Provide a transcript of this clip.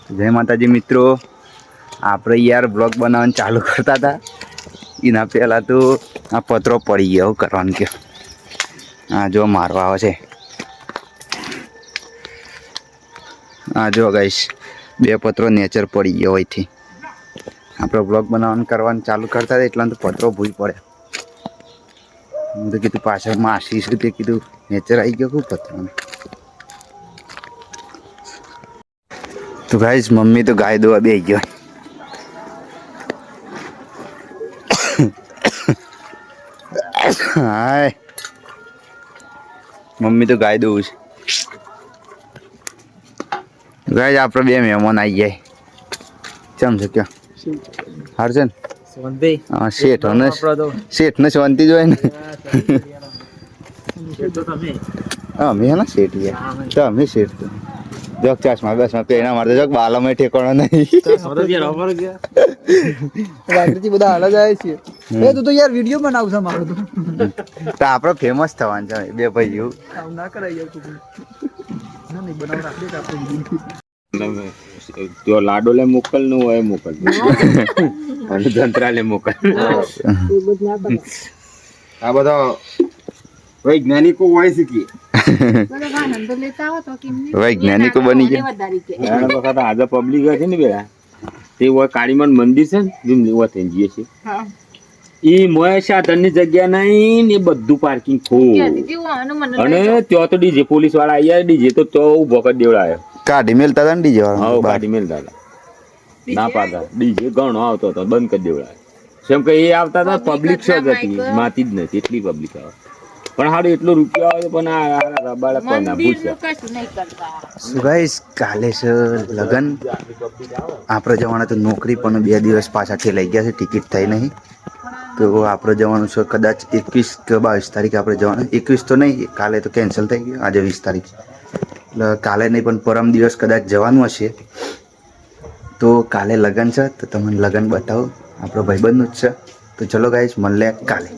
જય માતાજી મિત્રો, આપણે યાર બ્લોગ બનાવવાનું ચાલુ કરતા હતા એના પહેલાં તો આ પતરો પડી ગયો. શું કરવાનું કે હા જો મારવા આવે છે. હા જો ગાઈશ, બે પત્રો નેચર પડી ગયો હોયથી. આપણે બ્લોગ કરવાનું ચાલુ કરતા હતા એટલા તો પત્રો ભૂઈ પડે. હું તો કીધું પાછળ માસી છે તે કીધું નેચર આવી ગયો. ખૂબ પત્રોને તો ગાઈશ મમ્મી તો ગાય દોવા બે ગયો. હાય મમ્મી તો ગાય દઉં છે. ગાય આપણે બે મહેમાન આવી જાય. ચમ છે ક્યાં હાર છે ને શેઠ ને શાંતિ જ હોય ને. અમે હે ને શેઠ ગયા તો અમે શેઠ જોક ચાસમાં બેસમાં પેના મારતો જોક બાલામાં ઠેકાણો નહીં. બધા હાલ જાય છે. તું તો યાર વિડીયો બનાવશે મારો તો આપણે ફેમસ થવાનું છે બે ભાઈ જેવું. ના કરાય બનાવ રાખીએ આપણે. જો લાડો લે મોકલ નું હોય મોકલ અને જંત્રા લે મોકલ. આ બધા વૈજ્ઞાનિકો હોય છે કે વૈજ્ઞાનિકો બની ગયા. આજે પબ્લિક છે ને પેલા તે કાળીમાન મંદિર છે ને થઈ જઈએ છે. એ મોય સાધન ની જગ્યા નહીં ને બધું પાર્કિંગ ફૂલ અને ત્યાં તો ડીજે પોલીસ વાળા આવ્યા. ડીજે તો ઉભો કરી દેવડાયો. કાઢી મેલતા હતા ને ડીજે વાળા. હા કાઢી મેલતા હતા, ના પાડતા. ડીજે ઘણો આવતો હતો, બંધ કરી દેવડાયો. કેમ કે એ આવતા હતા પબ્લિક જ હતી, માતી જ નથી એટલી પબ્લિક આવે. પણ હારું એટલો રૂપિયો આવે પણ આ રબાડા કોઈ ના પૂછે. ગાઈસ કાલે છે લગન. આપણે જવાના તો નોકરી પણ 2 દિવસ પાછા ઠેલાઈ ગયા છે. ટિકિટ થઈ નહીં તો આપણે જવાનું છે કદાચ 21 કે 22 તારીખે આપણે જવાનું. 21 તો નહીં, કાલે તો કેન્સલ થઈ ગયું. આજે 20 તારીખ એટલે કાલે નહીં પણ પરમ દિવસ કદાચ જવાનું હશે. તો કાલે લગન છે તો તમને લગન બતાવો. આપણો ભાઈબંધનું જ છે. તો ચલો ગાઈસ મળીએ કાલે.